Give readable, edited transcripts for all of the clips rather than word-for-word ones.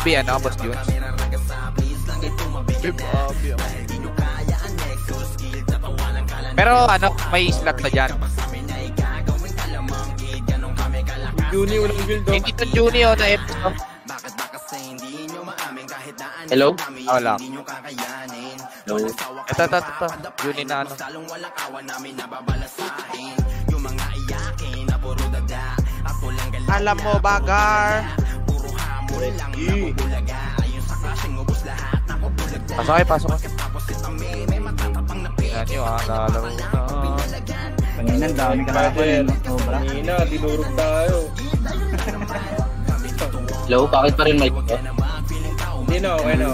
Bobby, ano, Boss Jun? Pero ano, may slot na dyan. Juni, walang build oh. Hindi to Juni o na episode. Hello? Wala. Hello? Ito. Juni na ano. Alam mo, Bagar. Pasok ka. Tingnan nyo lalaro na. Kanina, dami ka natin. Kanina, dinurog tayo. Hello? Bakit pa rin mic ko? Hindi na, okay na.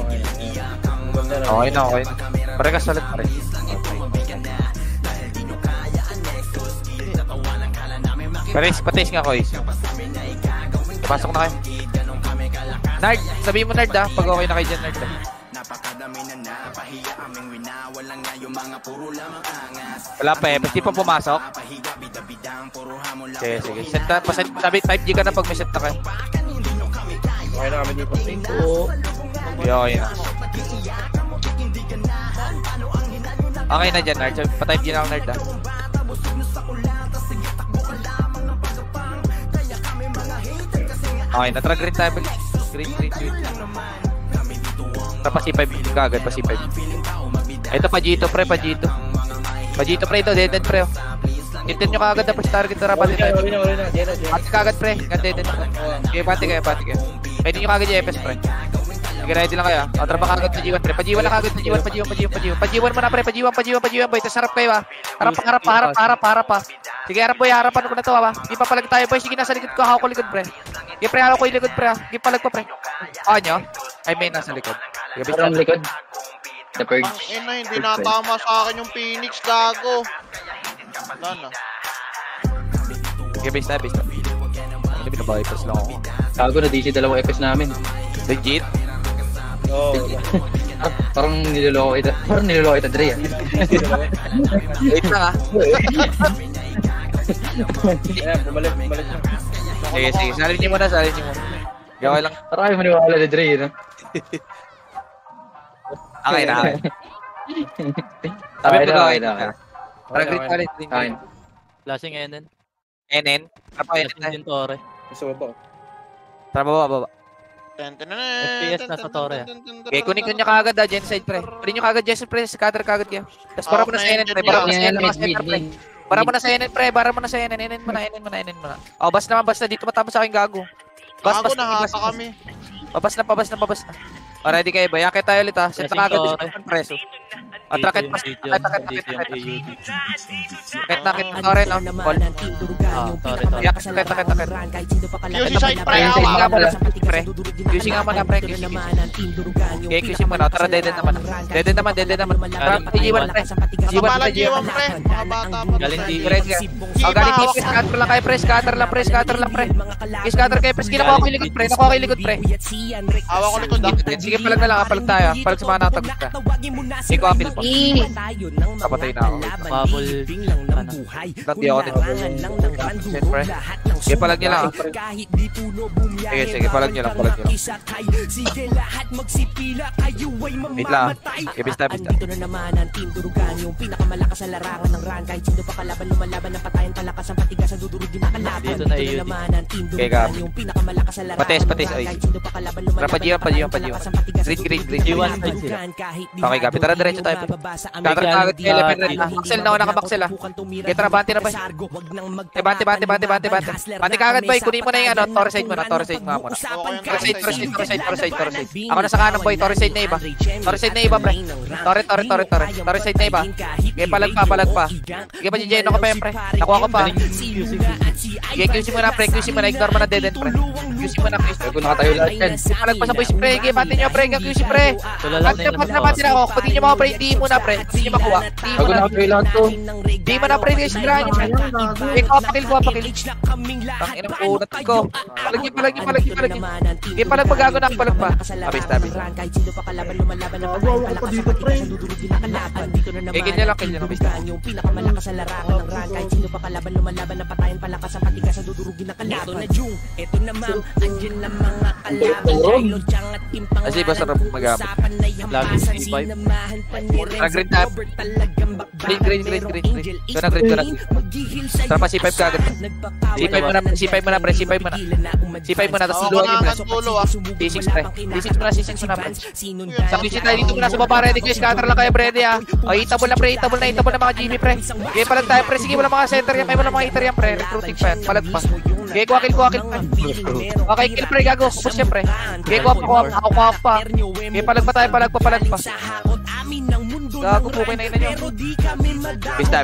Okay na. Pare ka salit pa rin. Patis nga ko pasok na kayo. Nerd, sabihin mo Nerd pag okay na kayo dyan Nerd Wala pa basta di pa pumasok. Sige. Sabi 5G ka na pag may set na kayo. Okay na kami dito. Okay na. Okay na dyan Nerd, pa 5G na ako Nerd Okay, na-track green tayo. Green. Pa C5 kagad, pa C5. Ito pa G2 pre, pa G2 pre, ito, dead pre. Hintin nyo kagad na first target na rapat ito. Pati kagad pre, dead. Okay, pati kayo. Pwede nyo kagad yung FS pre. Sige, ready lang kayo. Trapa kagad pa G1 pre. Pa G1 na kagad, pa G1 mo na pre, pa G1 boy. Tapos harap kayo harap pa. Sige, harapan ko na to Di pa palag tayo boy, sige nasa likod ko, hawak ko likod pre. Sige pre, hawak ko yung likod pre Sige, palag pa pre. Nyo? I mean, nasa likod. Sige, Parang likod. The Purge. Ang ina, hindi natama sa akin yung Phoenix, gago. Wala na. Sige, base na. Ano binabypass lang ako. Gago na DC dalawang FS namin. Legit? Oo. Parang niloloko ito, Dre. Wait lang Ayan, bumalik na. Sige, salin niyo muna. Gawin lang. Parang ayaw maniwala ni Dre, no? Okay na. Sabi ko gawin na. Parang green ulit. Flashing NN. NN? Trapa NN tayo. Yung Tore. Sa baba. Trapa baba. FPS nasa Tore. Okay, kunin nyo kagad Genside pre. Kunin nyo kagad Genside pre, scatter kagad kayo. Tapos para mo na sa NN pre, para mo na sa NN, NN mo na. Oh, basta dito matama sa akin gago. Gago, nahata kami. Pabas na. O, ready kayo ba? Yakit tayo ulit Set na kagad dito ng preso. Atrakit pa. Takit na rin Call. Yakit. QC side pre. QC nga muna pre. Okay, QC muna. Tara, dead naman. G1 pre. Kasabalan G1 pre. Mga bata pa. Galing TV. Galing TV. Scatter lang kayo pre. Scatter lang pre. Scatter kayo pre. Nakuha ko yung likod pre. Awa ko likod Sige, palag na lang. Palag tayo. Palag sa mga nakatagot ka. Hindi ko apil pa. Kapatay na ako. Bubble. Dati ako nito. Siyempre. Sige, palag nyo lang. Sige, palag nyo lang. Wait lang. Sige, bista. Dito na naman ang Team Durugan, yung pinakamalakas sa larangan ng run. Kahit sino pa kalaban, lumalaban ng patayan, palakas ang patigasan, dudurugin na kalaban. Dito na naman ang Team Durugan, yung pinakamalakas sa larangan ng run. Kahit sino pa kalaban, lumalaban ng patayan, palakas ang patigasan, Green. G1 side sila. Okay, gabi. Tara, diretso tayo. Scatter kagad kayo. Maxel na ako nakabaksel Kaya tara, bante na ba? Bante. Bante kagad ba? Kunin mo na yung Torre side mo na. Torre side. Ako na sa kanan boy. Torre side na iba. Pre. Torre side na iba. Kaya palag pa. Kaya pa Jeno ko pa yan pre. Nakuha ko pa. Kaya QC mo na pre. Ignore mo na dead end pre. QC mo na pre. Kung nakatayo lahat yan. Palag pa sa boys pre. Kaya bante nyo pre. Kaya QC pre. Bante na ako. Pati nyo mga pre. Hindi mo na pre. Hindi nyo makuha. Bago nakatayo lahat to. Hindi mo na pre. Hindi sirahan nyo pre. Ikaw pakil. Tanginang unat ko. Palag nyo. Kaya palag magago na. Palag pa. Abis. Kaya ganyan lang. Yung pinakamalakas sa larangan ng run. Kahit sino pa kalaban, lumalaban ng patayan, palakas ang patigas, sa dudurugin na kalaban. Ito na Jung, ito na ma'am. Andyan na mga kalaban. Lord Chang at Kasi basta rin magamit. Lagi 65. Green tap. Green. Ito na green. Tara pa C5 ka agad. C5 mo na pre. C5 mo na. Tapos luwag yung pre. C6 pre. C6 mo na pre. Sa QC tayo dito muna sa baba. Ready ko yung scatter lang kayo pre. O itabol na pre. Itabol na mga GB pre. Game palag tayo pre. Sige mo lang mga center yan. May mo lang mga hitter yan pre. Recruiting pa yan. Palag pa. Okay, kuwakil pre. Okay, kill pre. Gago. Kupos yan pre. Okay, kuwak pa. Okay, palag pa tayo. Palag pa. Gago po kayo na ina nyo. Bista.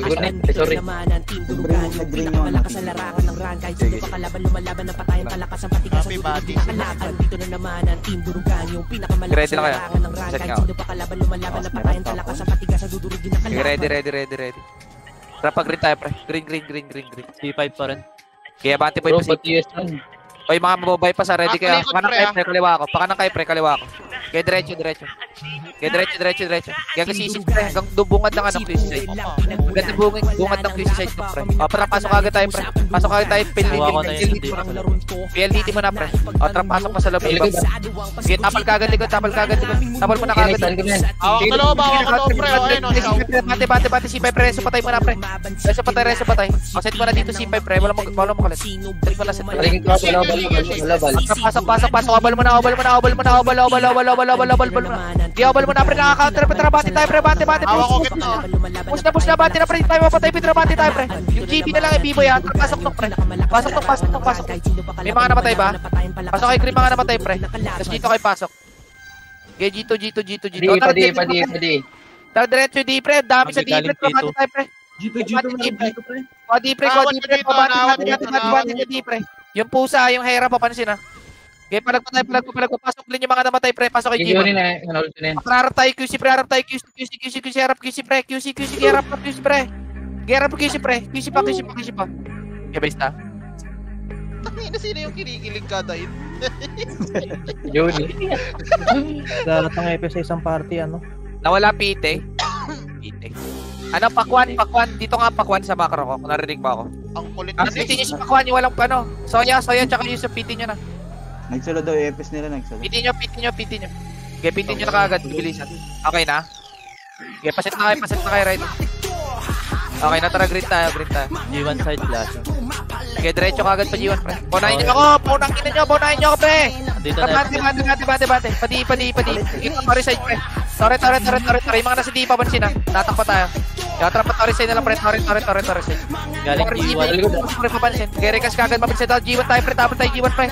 Sorry. Malakas ang larangan ng run. Kahit sino pa kalaban, lumalaban ng patayan. Palakas ang patigas ang dulo. Pinakalakan. Dito na naman ang team Durugan. Yung pinakamalakas ang larangan ng run. Kahit sino pa kalaban, lumalaban ng patayan. Palakas ang patigas ang dudurog din ang kalaban. Ready. Tara pa green tayo pre. Green. C5 pa rin. Kaya bati po Bro, yung pati yes lang. Oy, mga mababay pa sa ready kaya. Likod, Pakanang pre, kayo pre, kaliwa ako. Pakanang kayo pre, kaliwa ako. Kaya diretso. Kaya diretso. Kaya kasi pre, hanggang bungad ng QC side. Hanggang bungad ng QC side pre. O, tara, pasok agad tayo pre. Pasok agad tayo, PLDT mo na pre. O, tara, pasok pa sa loob. Sige, tapal ka agad likod. Tapal mo na kagad. Hawak ka loob pre. O, ayun o, ikaw. Bate, C5 pre, reso patay mo na pre. Reso patay. O, set mo na dito C5 pre, wala makalit. Set mo na, set mo na. Paligid ko, balabal. Pasok. Obal mo na. Di obal mo na pre, nakaka-counter pre, tara bati tayo pre, bati. Hawak ko gitna. Push na bati na pre, tayo mapatay pre, bati tayo pre. Yung GB na lang i-bibo yan, pasok tok pre. Pasok. May mga namatay ba? Pasok kay Grim, mga namatay pre. Tapos dito kayo pasok. Okay, Gito. Padi. Tara diretso di pre, dami sa di pre, bati tayo pre. Di pre, bati di pre. Yung pusa, yung hera, papansin na. Okay, palag pa. Pasok din yung mga namatay pre. Pasok kay Jimon. Harap tayo QC pre. Harap QC pre. QC pa. Okay, base na. Tangina, sino yung kinikilig kada hit? Juni. Lahat ng EP sa isang party, ano? Nawala pite. Ano, pakwan. Dito nga pakwan sa macro ko. Kung narinig ba ako? Ang kulit Ang kasi. PT nyo sa pakwan, yung walang ano. Soya, tsaka yung sa PT nyo na. Nagsalo daw EPS nila, PT nyo. Okay, PT nyo na kagad. Bilisan. Okay na? Okay, pasit na kayo right. Okay na, tara, green tayo. G1 side flash. Okay, diretso kagad pa G1 pre. Paunahin nyo ako pre. Dito na. Bate. Padi. Sorry side pre. Sorry. Yung mga nasa di papansin ha. Tatakpa tayo. Yatra pa sorry side na lang pre. Sorry side. Galing G1. Pre papansin. Kaya rekas kagad mapansin tayo. G1 tayo pre. Tapos tayo G1 pre.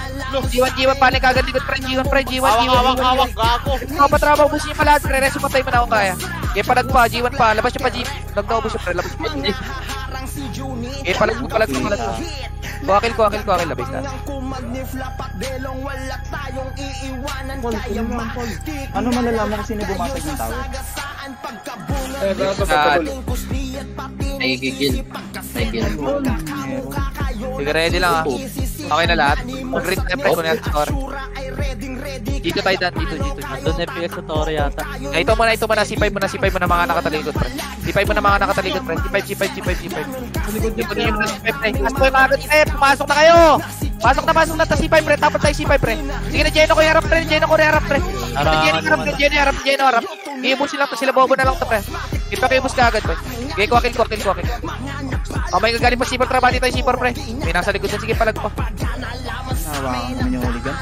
G1 paling kagad likod pre. G1 Hawak, gago. Patrabaho mo siya pala. Pre, reso patay mo na ako kaya. Kaya palag pa, G1 pa. Labas yung pa G. Nagnaubos yung pre. Labas yung pa G. Kaya palag ko. Kuwakil. Labas na. Ano malalaman kung sino bumasag ng tower? Nagigigil. Sige, ready lang ha. Okay na lahat. Mag-read na pre, kunin natin score. Dito tayo dan, dito. Nandun FPS sa Toro yata. Ito muna, C5 mo na mga nakatalikod pre. C5 mo na mga nakatalikod pre. C5. Kunin nyo na C5 pre. Asko yung agad pre, pumasok na kayo! Pasok na ta C5 pre, tapos tayo C5 pre. Sige na, Geno ko harap pre. Geno harap. Iibus sila bobo na lang to pre. Ipakibus ka agad pre. Okay, kuwakil. May gagaling pa C4 trabati tayo C4 pre. May nasa likod na, sige palag pa. Hawakan naman yung hooligan.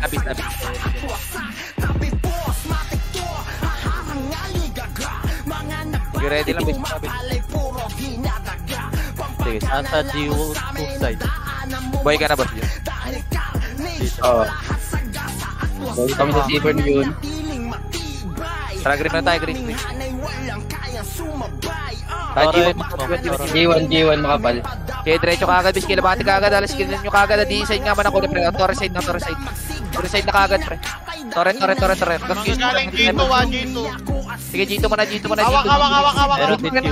Abis. Ready lang, bis. Sige, nasa G2 side. Buhay ka na boss yun. Oo. Kami sa Seaburn yun. Tara, green na tayo, green. G1 makapal. Kaya diretso ka agad, bis kilabati ka agad, alas kilin nyo ka agad, di-side nga man ako pre, Torre side na. Torre side na ka agad pre. Torre. Galing Gito, G2. Sige, Gito mo na. Hawak.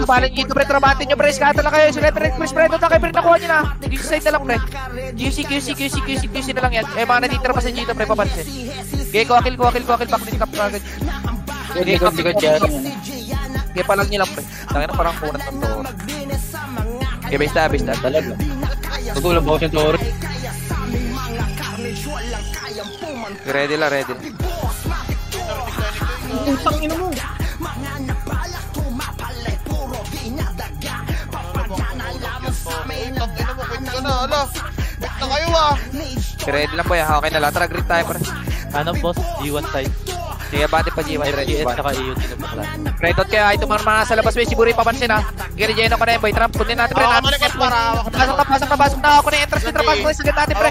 Balan Gito pre, trabati nyo pre, scatter lang kayo, sulit pre, spread na kayo pre, nakuha nyo na. QC side na lang pre. QC na lang yan. Mga natitira pa sa Gito pre, papansin. Okay, kuwakil, backlit cap ka agad. Likod dyan. Okay, palang nyo lang pre. Tangin na parang kunat ng Toro. Okay, base na. Talaga. Pagkulang po siyang Toro. Ready lang, ready. Utang ina mo. Tangina mo, quit ka na, ala. Quit na kayo ah. Ready lang po yan. Okay na lang. Tara, green tayo, pre. Ano, boss? G1 side. Sige, bati pa G1. Ready. GS tsaka EU tinutulak. Redot kaya ito mga sa labas. May siguro papansin ha. Gary Jeno ka na yun, boy. Trump, kunin natin, pre. Hawak ka malikot para hawak ka. Pasok na ako na yung entrance ni Trump. Sagad natin, pre.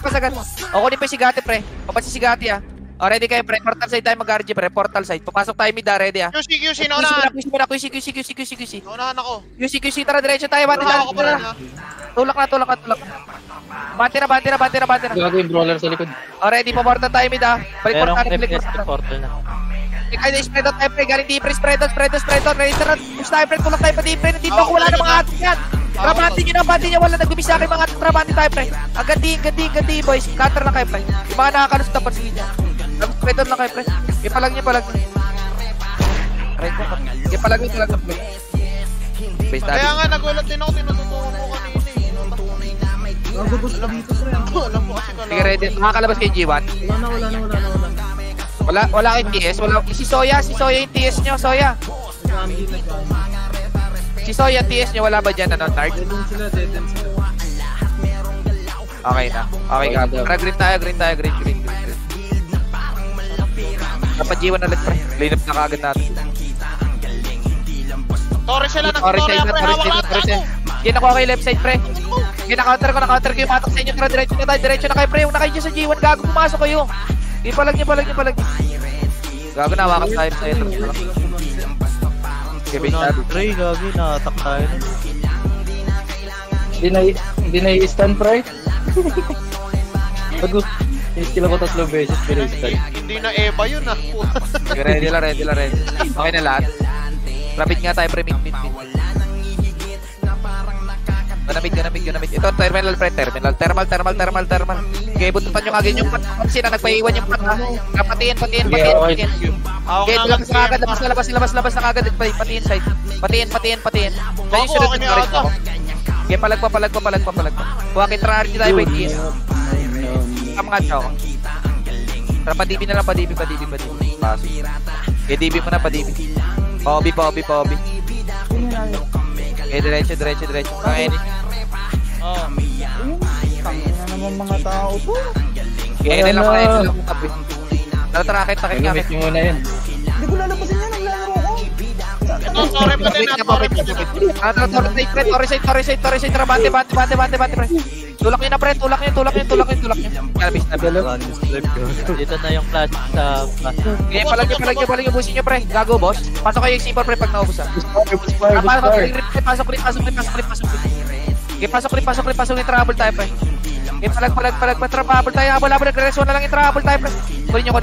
Pasagad. O, kunin pa yung Sigati, pre. Papansin si Sigati, ha. O, ready kayo, pre. Portal side tayo mag-RG, pre. Portal side. Papasok tayo mid, ha. Ready, ha. QC, naunahan. QC. Naunahan ako. QC, tara, diretso tayo. Bati Naunahan ako pa rin na. ha. Tulak na. Bati na. Gago yung brawler sa likod. O, ready. Paportal tayo mid, ha. Balik Merong portal. FPS portal na. Ay, spread out tayo, pre. Galing deep, spread out. Ready, tara. Push tayo, pre. Tulak tayo pa deep, pre. Dito ako wala na mga atin yan. Trabante nyo. Wala nagbimis sa akin mga atin. Trabante tayo, pre. Ang gandi, boys. Cutter na kayo, pre. Yung mga nakakalus na pansin niya. Spread out na kayo, pre. Ipalag nyo. Ipalag nyo, pre. Base natin. Kaya nga, nagulat din ako. Tinututukan ko kanina eh. Nagubos ka dito, pre. Alam mo kasi Sige, ready. Makakalabas kay G1. Wala. Wala kayong TS. Si Soya yung TS nyo, Soya. Si Soya, TS nyo, wala ba dyan, ano, Nard? Okay na. Okay ka. Tara, green tayo. Green. Dapat G1 ulit, pre. Line up na kaagad natin. Torres sila, Torres nag-Torres, pre. Hawak lahat ako. Kinakuha kayo left side, pre. Kina-counter ko yung matok sa inyo. Tara, diretso na kayo, pre. Huwag na kayo dyan sa G1. Gago, pumasok kayo. Ipalag nyo. Gago, nawakas tayo sa ito. Okay, base natin. Pre, gagi, na-attack tayo na. Hindi na i-stun, pre. Bago. Skill ako 3 beses, pero i-stun. Hindi na Eva yun ah. Sige, ready lang. Okay na lahat. Rapid nga tayo, pre. Mid. Ganamid. Ito, terminal, pre. Thermal. Okay, bututan nyo kagad yung pansin na nagpaiwan yung pat. Patiin. Okay, labas na kagad. Patiin side. Patiin. Kaya sunod na rin ako. Okay, palag pa. Buwakin trarity tayo, wait, yes. Kamangat siya ako. Tara, pa-DB na lang, pa-DB. Pasok. Okay, DB mo na, pa-DB. Pa-OB. Okay, diretso. Okay, Tangina naman mga tao to. okay, na lang kayo. Tara, rakit nga. Gamit nyo muna yun. Hindi ko lalabasin yan. Naglalaro ko. Ito, sorry pa din ah. Torres side, trabante, pre. Tulak nyo na, pre. Tulak nyo. Kalabis na. Dito na yung flash sa flash. Okay, palag nyo, busin nyo, pre. Gago, boss. Pasok kayo yung C4, pre, pag naubos, ha. Pasok rin. Okay, pasok rin, trouble tayo, pre. Okay, palag, trouble tayo. Habol, nagre-reso na lang yung trouble tayo, pre. Kunin nyo.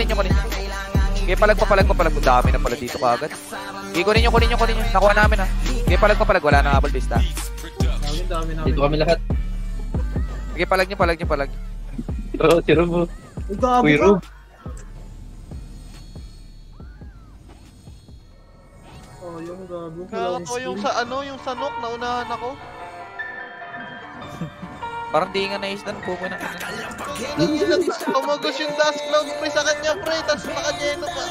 Okay, palag pa. Dami na pala dito kaagad. Okay, kunin nyo. Nakuha namin, ha. Okay, palag pa. Wala na habol, basta. Dito kami lahat. Okay, palag nyo. Si Robo. Uy, Rob. Kakatawa yung sa yung sanok, naunahan ako. Parang di nga na-istan po mo na. Tumagos yung dust cloud pre sa kanya pre, tapos naka-geno pa.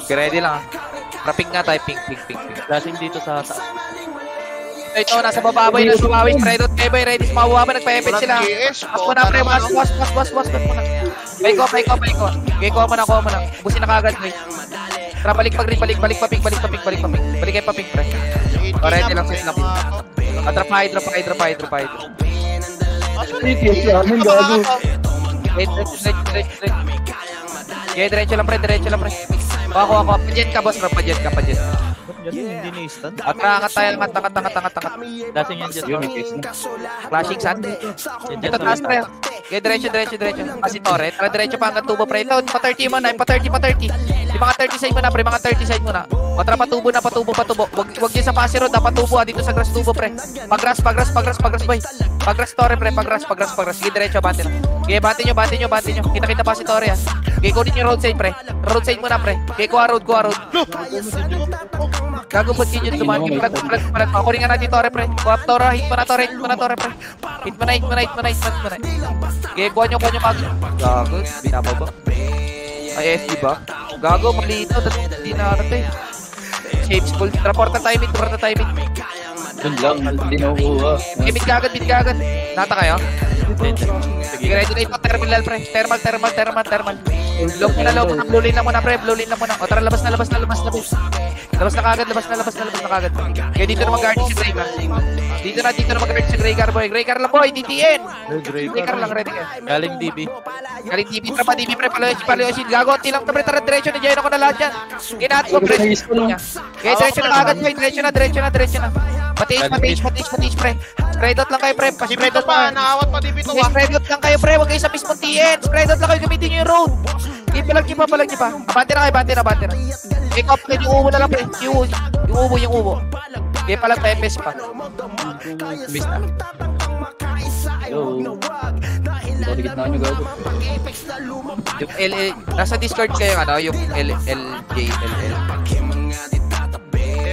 Okay, ready lang, ha. Rapping nga tayo, pink. Flashing dito sa taas. Ito, nasa bababoy, Predot, kayo boy, ready sa mabuha ba, nagpa-epit sila. Pas mo na, pre, was mo na. Bayko. Kuha mo na. Busin na kagad, boy. Tara, balik pa, balik pa, pink. Balik kayo pa, pink, pre. O, ready lang, sis lang. Drop pa, hydro. Wait, diretso lang, pre. Ako. Pajet ka, boss, pajet ka. Hindi na-stun. Angat tayo. Flashing yan dyan. Flashing sand. Ito, taas, pre. Okay, diretso. Kasi Torre. Tara, diretso pa hanggang tubo, pre. Ito, pa-30 mo na. Pa-30. Di mga 30 side mo na, pre. Mga 30 side mo na. O, tara, patubo. Wag dyan sa Pasi Road, patubo, dito sa grass tubo, pre. Pag-grass, boy. Pag-grass, Torre, pre. Pag-grass. Sige, diretso, bante na. Okay, bante nyo. Kita pa si Torre, ha. Okay, kunin yung roadside, pre. Roadside mo na, pre. Okay, kuha road. Gago po kinyo dumaan. Palag. Kunin nga natin Torre, pre. Kuha Torre, hit mo na Torre, pre. Hit mo na. Okay, kuha nyo kagad. Gago, binababa. Ay, FD ba? Gago, mali ito. Hindi na arte. Shape school. Report na timing. Doon lang, hindi nakukuha. Mid kagad. Nata kayo? Sige, ready na ito. Terminal, pre. Thermal. Lock na. Blue lane lang muna, pre. O, tara, labas na. Labas na kagad. Kaya dito naman guard si Greycar. Dito naman guard si Greycar, boy. Greycar lang, boy. DTN. Greycar lang, ready ka. Galing DB. Trapa, DB, pre. Paloyosin. Gago, tilang na, pre. Tara, diretso na. Diyan ako na lahat yan. Kinaat ko, pre. Kaya diretso na kagad, boy. Diretso na. Patiis, pre. Spread out lang kayo, pre. Spread out pa, naawat pa DB to, Spread out lang kayo, pre. Huwag kayo sa mismong TN. Spread out lang kayo, gamitin nyo yung road. Palag nyo pa. Abante na. Pick up kayo, yung ubo na lang, pre. Yung ubo. Kaya palag pa, FS pa. Miss na. Yo. Dikit na nyo gago. Yung LL, nasa Discord kayo, yung LLJLL.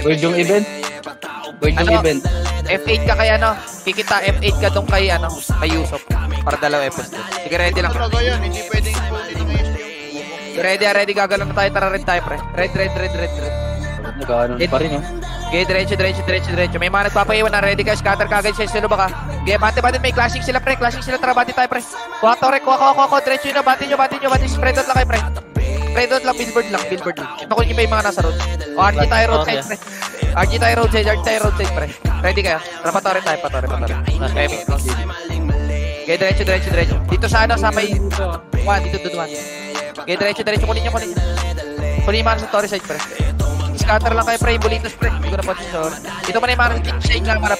Word yung event. F8 ka kaya, kikita F8 ka dong kay, kay Yusuf. Para dalawa FS doon. Sige, ready lang. Talaga yan, hindi pwedeng dito ng SG. Ready, gagalaw na tayo, tara rin tayo, pre. Red. Nagkaanon pa rin, Okay, diretso. May mga nagpapaiwan na, ready ka, scatter kagad siya, sino ba ka? Okay, bate, may clashing sila, pre, tara, bate tayo, pre. Kuha, Torre, diretso yun na, bate nyo, spread out lang kayo, pre. Spread out lang, billboard lang. Ito ko yung may mga nasa road. O, RG tayo roadside, pre. RG tayo roadside, pre. Ready kayo? Tara, patore tayo. Timing lang, okay, diretso. Dito sa sa may... Dito. Okay, diretso, kunin nyo. Kunin yung mga sa Torre side, pre. Scatter lang kayo, pre. Bulitos, pre. Hindi ko na po sure. Dito mo na yung mga shake lang, pre.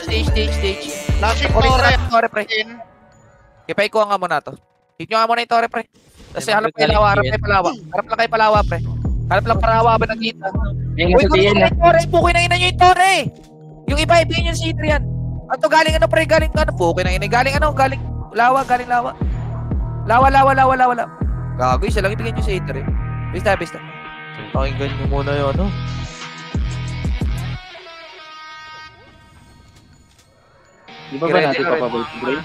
Stage. Lashing Torre, pre. Kipay ko nga muna to. Hit nyo nga muna yung Torre, pre. Kasi harap kayo palawa, pre. Harap lang parawa ba nakita? Uy, kunin na yung Torre. Pukoy na ina nyo yung Torre. Yung iba, ibigin yung C3 yan. Ato galing pre. Galing pukoy na ina. Galing lawa. Lawa. Gago, isa lang ibigin yung C3. Bista. Pakinggan nyo muna yun, Di ba natin papabalik si Gray?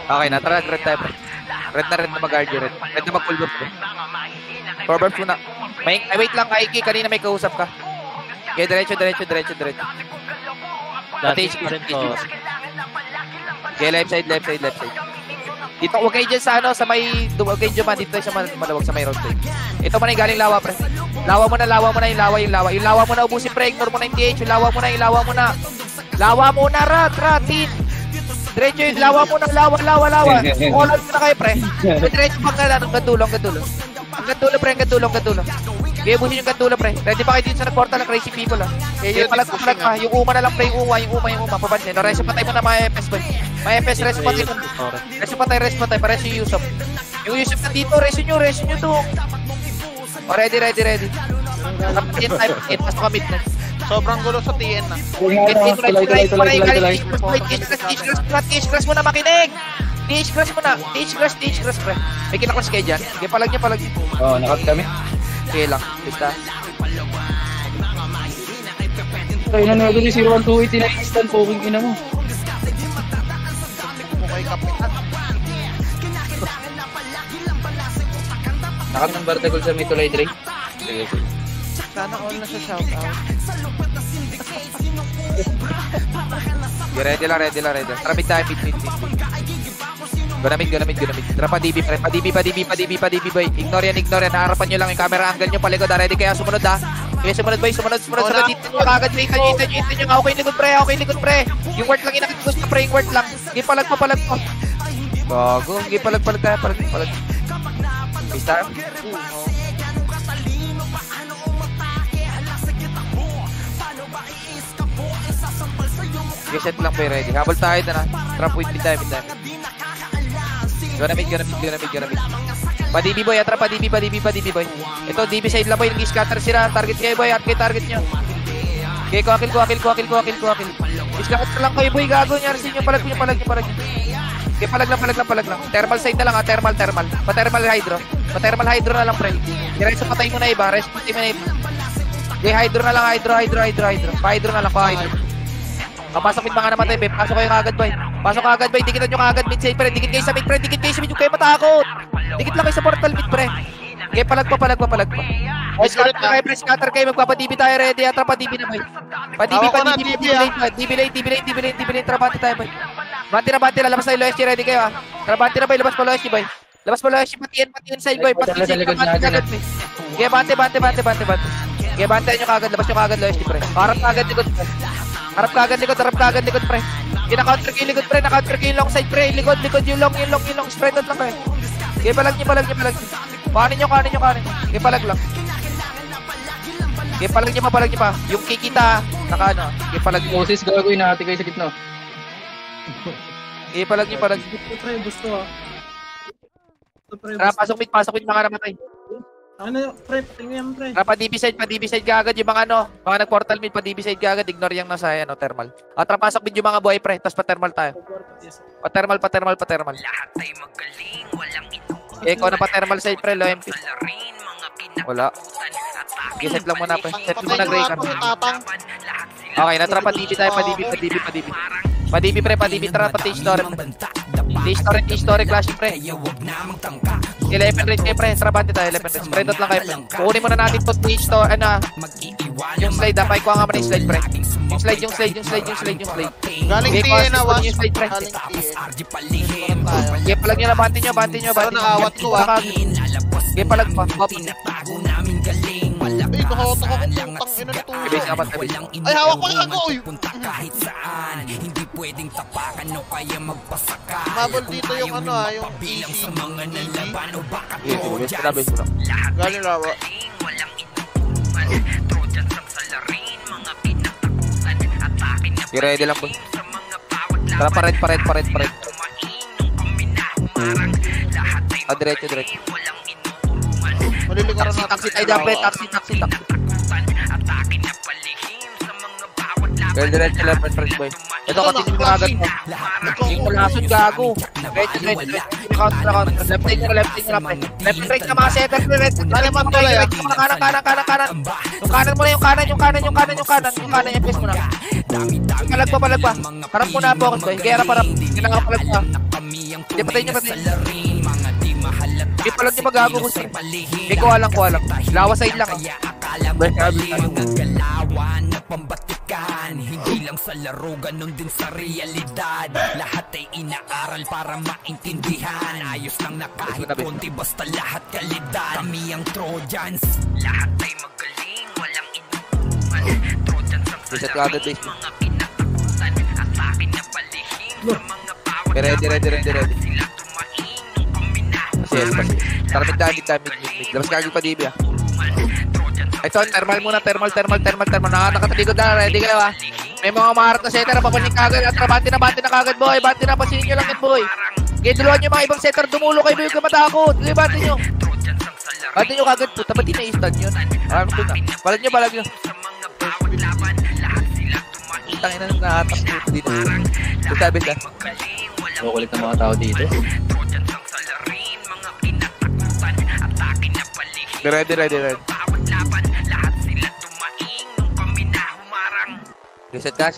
Okay na, tara, red tayo, pre. Red na mag-guard yung red. Red na mag-pull buff, pre. Forward muna. Wait lang, Kaiki. Kanina may kausap ka. Okay, diretso. Okay, left side. Dito, huwag kayo dyan sa may... Huwag kayo dyan dito sa malawag sa may road side. Ito mo na yung galing lawa, pre. Lawa mo na yung lawa. Yung lawa mo na ubusin, pre. Ignore mo na yung TH. Yung lawa mo na. Lawa mo na, ratin. Diretso yung lawa mo na, lawa. Ulan mo na kayo, pre. Diretso pag hanggang dulo. Hanggang dulo. Kaya ubusin yung gandulo, pre. Ready pa kayo dito sa nag-portal ng crazy people, Kaya palag pa. Yung uma na lang, pre. Yung uma. Papansin. Reso patay mo na mga FS, boy. Mga FS, reso patay. Pares yung Yusuf. Yung Yusuf na dito, reso nyo to. O, ready. Mas makamit na. Sobrang gulo sa TN na. TH-class mo na makinig. TH-class, pre. May kinaklas kayo dyan. Sige, palag niya. Oo, nakat kami. Okay lang, basta. Tayo na nagawin yung 0128 na instant poking ina mo. Nakat ng vertical sa Mitulay Dre. Sige. Sana all na sa shoutout. Ready lang. Tara, mid tayo, mid. Ganamit. Tara, pa DB, boy. Ignore yan. Harapan nyo lang yung camera angle nyo. Palikod, ready kaya sumunod, Kaya sumunod, boy. Sumunod. Dito nyo kagad. Ito nyo. Okay, likod, pre. Yung word lang inakagos na, pre. Yung word lang. Hindi palag mo. Bago. Hindi palag tayo. Palag. Bista. Okay, set lang, boy. Ready. Habol tayo na. Trap with mid time. Ganamit. Pa-DB boy, atra pa-DB boy. Ito, DB side lang boy, nag-scatter sila. Target kayo boy, target nyo. Okay, kuakil. Scatter lang kayo boy, gago nyo. Arsin nyo, palag nyo. Okay, palag lang. Thermal side na lang thermal. Pa-thermal hydro. Pa-thermal hydro na lang, pre. Diretso patay mo na iba. Rest patay mo na iba. Okay, hydro na lang. Hydro. Pa-hydro na lang, pa-hydro. Papasok mid mga namatay, be. Pasok kayo kagad, boy. Pasok kagad, boy. Dikitan nyo kagad mid side, pre. Dikit kayo sa mid, pre. Dikit kayo sa mid. Yung kayo matakot. Dikit lang kayo sa portal mid, pre. Okay, palag pa. Okay, scatter kayo. Magpapadibi tayo, ready. Trapa-dibi na, boy. Dibi late. Trabante tayo, boy. Bante na. Labas tayo, Loeshi. Ready kayo, ha. Trabante na, boy. Labas pa, Loeshi, boy. Patian side, boy. Patian side, boy. Okay, bante. Okay, bantayan nyo kagad. Labas nyo kagad, Loeshi, pre. Harap kagad likod, pre. Harap kagad likod, pre. Kina-counter kayo likod, pre. Na-counter kayo yung long side, pre. Likod. Yung long. Spread out lang, pre. Okay, palag nyo. Kanin nyo. Okay, palag lang. Okay, palag nyo pa. Yung kikita, naka ano. Okay, palag nyo. Moses, gagawin natin kayo sa gitna. Okay, palag nyo. Pre, gusto ah. Tara, pasok mid mga namatay. Ano, pre, tingnan pre. Tara, pa-DB side kagad yung mga mga nag-portal mid, pa-DB side kagad, ignore yung nasa thermal. At tara, pasok mid yung mga buhay, pre, tapos pa-thermal tayo. Pa-thermal. Lahat ay magaling, walang ito. Ikaw na pa-thermal side, pre, low MP. Wala. Okay, set lang muna, pre. Set mo na, Grey Card. Okay, natara, pa-DB tayo, pa-DB. Pa-DB, pre, tara, pa-T-Story. T-Story, clash, pre. 11 range kayo, pre. Trabante tayo, 11 range. Spread out lang kayo, pre. Kukunin muna natin po T-Story, yung slide, ha. Paikuha nga mo na yung slide, pre. Yung slide. Galing Okay, TN na, was. yung slide, pre. Galing TN. Okay, palag nyo na, bante nyo. Pero naawat ko, ah. Okay, palag pa. Hop. Ay, nakawat ako kung putang ina na tulo. Base nga ba, base. Ay, hawak pa ako, uy. Mabol dito yung yung easy. Base mo na. Galing lawa. I-ready lang po. Tara, pared. Diretso. Malilikaran natin. Taxi tayo dyan, pre. Taxi. Well, diretso lang, friend boy. Ito, continue mo agad mo. Yung lason, gago. Diretso. Left leg nyo na, pre. Left leg na mga setter, pre. Kanan. Yung kanan yung face mo na. Palag pa. Harap mo na po ako, boy. Kaya harap. Kailangan palag pa. Hindi, patay nyo. Hindi palag nyo magago, gusto. Hindi, kuha lang. Lawa side lang. Hindi lang sa laro, ganun din sa realidad. Lahat ay inaaral para maintindihan. Ayos lang na kahit konti, basta lahat kalidad. Kami ang Trojans, lahat ay magaling, walang inuman. Trojans ang sa laro, mga pinatutan. Atake na palihim sa mga bawat Ready. sila tumain nung kami nahumaran. Taramit damage. Labas kagad pa, DB, ah. Ito, thermal muna. Nakataligod na. Ready kayo, ha? May mga maharap na setter. Papaling kagad. At bante na kagad, boy. Bante na. Pasinin nyo lang yun, boy. Kaya duluan nyo mga ibang setter. Dumulo kayo, boy. Huwag matakot. Sige, bante nyo. Bante nyo kagad. Puta, ba't di na-instant yun? Balag nyo. Tangin na nahatak dito. Sabi ka. Kukulit ng mga tao dito. Ready. Reset ka.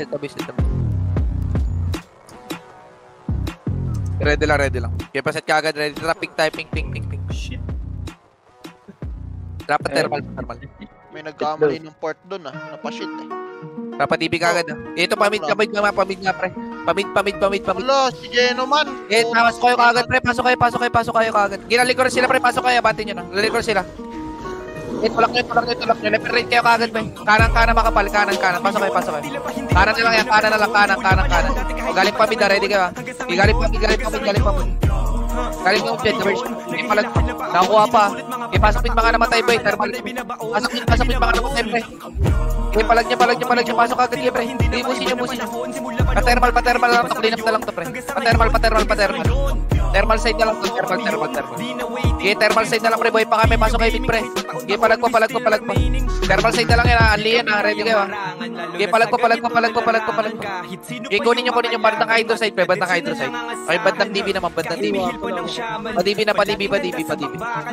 Ready lang. Kaya pa set ka agad. Ready. Traffic tayo. Ping. Shit. Dapat thermal. May nagkamali ng port doon, napashit eh. Dapat DB ka agad, ah. Ito, pamid nga, pre. Pamid. Wala, si Geno man. Pasok kayo kagad, pre. Pasok kayo kagad. Ginalikor sila, pre. Pasok kayo. Bati nyo na. Ginalikor sila. Tulak nyo. Left right kayo kagad, pre. Kanan makapal. Kanan. Pasok kayo. Kanan na lang yan. Kanan. Galing pamid na. Ready kayo, ha. Galing pamid. Galing ng jet. Nakuha pa. Pasok din mga namatay, boy. Pasok din mga namatay, pre. Palag niya. Pasok agad kayo, pre. Busin nyo. Pa-thermal lang to. Clean up na lang to, pre. Pa-thermal. Thermal side na lang to. Thermal. Thermal side na lang, pre. Boy pa kami. Pasok kayo, mid, pre. Palag pa. Thermal side na lang yan, ha. Unli yan, ha. Ready kayo, ha. Palag pa. Kunin nyo. Bandang hydro side, pre. Bandang hydro side. Okay, bandang DB naman, bandang DB. Pa-DB na, pa-DB.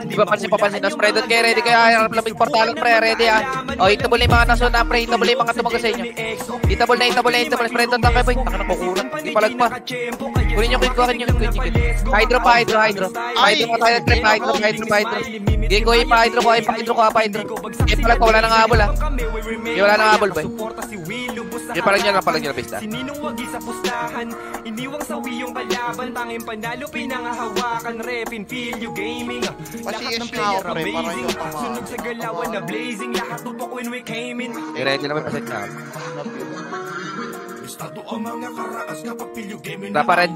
Di ba papansin na spread out kayo, ready kayo, harap lamig portalon, pre, ready O, hitable na yung mga nasuna, pre, hitable na yung mga tumaga sa inyo. Hitable na, spread out lang kayo, boy. Taka na kukurat, di palag pa. Kunin nyo, kunin nyo. Hydro. Hydro pa. Gay ko yung pa-hydro ko. Gay palag pa, wala nang habol, ha. Gay wala nang habol, boy. Gay palag nyo, pista. Iniwang sawi yung kalaban, tanging panalo pinangahawakan, repin feel you gaming. Lahat ng player amazing, sunog sa galawan na blazing, lahat tutok when we came in. I-ready naman pasit na. Pared.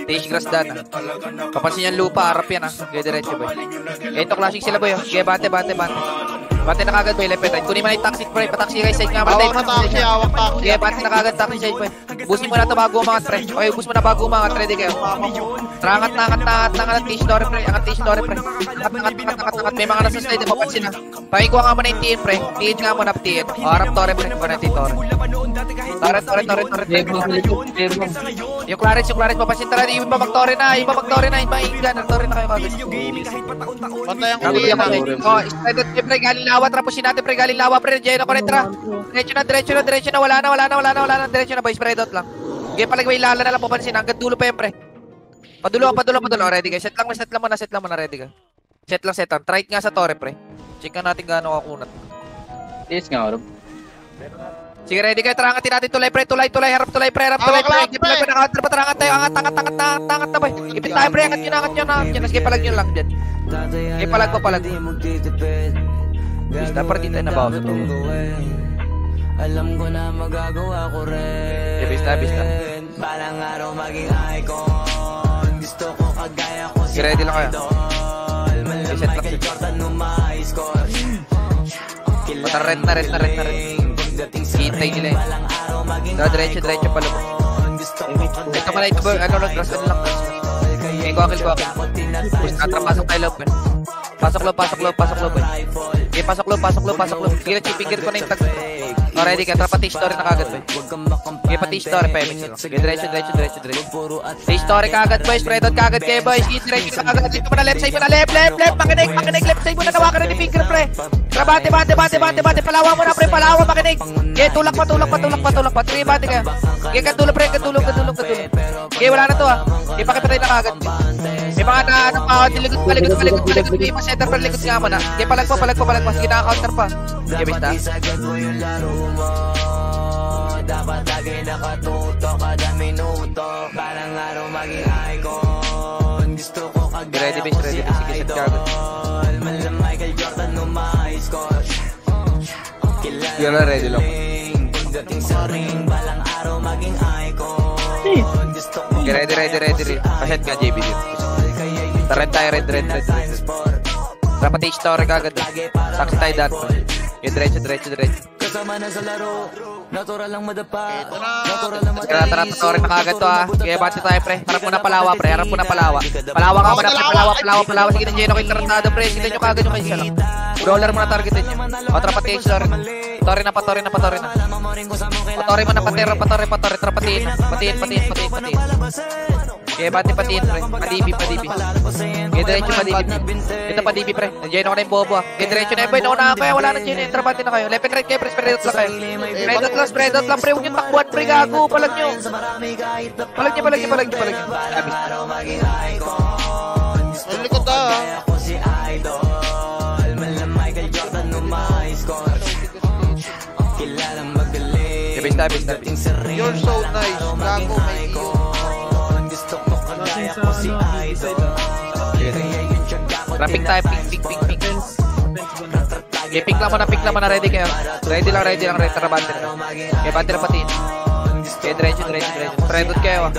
Patish grass dana. Papansin yung lupa, harap yan, ha. Gaya diretso, boy. Ito, classic sila, boy. Gaya bate. Bate na kagad, boy, left and right. Kunin mo na yung taxi, pre. Pataxi guys, side nga. Hawak na taxi. Kaya bate na kagad, taxi side, boy. Busin mo na ito bago umangat, pre. Okay, bus mo na bago umangat, ready kayo. Angat na tish story, pre. Angat. May mga nasa slide, mapansin na. Pakikuha nga mo na yung TN, pre. TN nga mo na, TN. O, harap tore, pre. Panati tore. Tore. Yung Clarence, papansin tara. Yung iba mag-tore na. Yung mainggan. Tore na kayo kagad. Bantayan ko ulit. O, slide out, pre. Galing lawa, trapusin natin, pre. Galing lawa, pre. Diyan ako netra. Diretso na. Wala na. Diretso na, boy. Spread out lang. Kaya palagi may lala na lang papansin. Hanggang dulo pa yan, pre. Padulo. Ready ka. Set lang mo na. Ready ka. Set lang. Try nga sa tore, pre. Check nga natin gaano kakunat. Yes nga, Rob. Sige, ready kayo. Tarangatin natin tulay, pre. Tulay. Harap tulay, pre. Nakakantar pa, tarangat tayo. Angat na, boy. Ipit tayo, pre. Angat nyo. Sige, palag nyo lang dyan. Sige, palag. Dapat dito na ba? Alam ko na magagawa ko rin. Bista. Balang araw maging icon. Gusto ko kagaya ko si ready lang kayo. Malam Michael Jordan score. Red na. Hintay nila eh. Diretso pala po. Ito pala ito, grass lang. Okay, ko akil. Push pasok tayo loob. Pasok loob. Okay, pasok loob. Sige, chippinger ko na yung tag. O, ready ka. Patish story na kagad, boy. Okay, patish story. Okay, diretso. Patish story kagad, boys. Spread out kagad kayo, boys. Diretso kagad. Dito mo na left side mo na. Left. Makinig. Left side mo na. Nawakan na ni finger, pre. Bate. Palawa mo na, pre. Makinig. Okay, tulak pa. 3 bate ka. Okay, kadulo, pre. Kadulo. Okay, wala na to, ha. Okay, pakipatay na kagad. May mga napakawad. Palikot. May mga center, pre. Likod nga mo na. Okay, palag pa. Sige, naka-counter pa. Okay, bista. Dapat lagi nakatuto kada minuto. Balang araw maging icon. Gusto ko kagaya ko si idol. Malam Michael Jordan score. Kilala ready lang. Pagdating sa ring, balang araw maging icon. Gusto ko ready. Paset nga JB dito. Red tayo, red. Dapat story kagad. Taxi tayo dati. Diretso. Kasama na sa laro. Natural lang madapa. Tara, sorry na kagad to, ha. Kaya bati tayo, pre. Harap mo na palawa, pre. Palawa ka mo na, pre. Palawa. Sige, nandiyan ako yung tarantado, pre. Sige, nyo kagad yung kayo isa lang. Brawler mo na targetin nyo. O, trapati, sorry. Tori na. Patori mo na, patero. Patiin. Kaya bati patiin, pre. Padibi. Kaya diretso padibi. Ito padibi, pre. Nandiyan ako na yung bobo, ha. Kaya diretso na yung boy. Nauna kaya wala na dyan. Trabati na kayo. Left and right kayo, pre. Spread out lang kayo. Spread out lang, pre. Huwag yung takbuhan, pre. Gago. Palag nyo. Ang likod, ha. Bista. You're so nice. Gago, may iyo. Rapik tayo, pink. Okay, pick lang mo na, ready kayo. Ready lang, trabante na. Okay, bante na patiin. Okay, diretso. Spread out kayo, ha.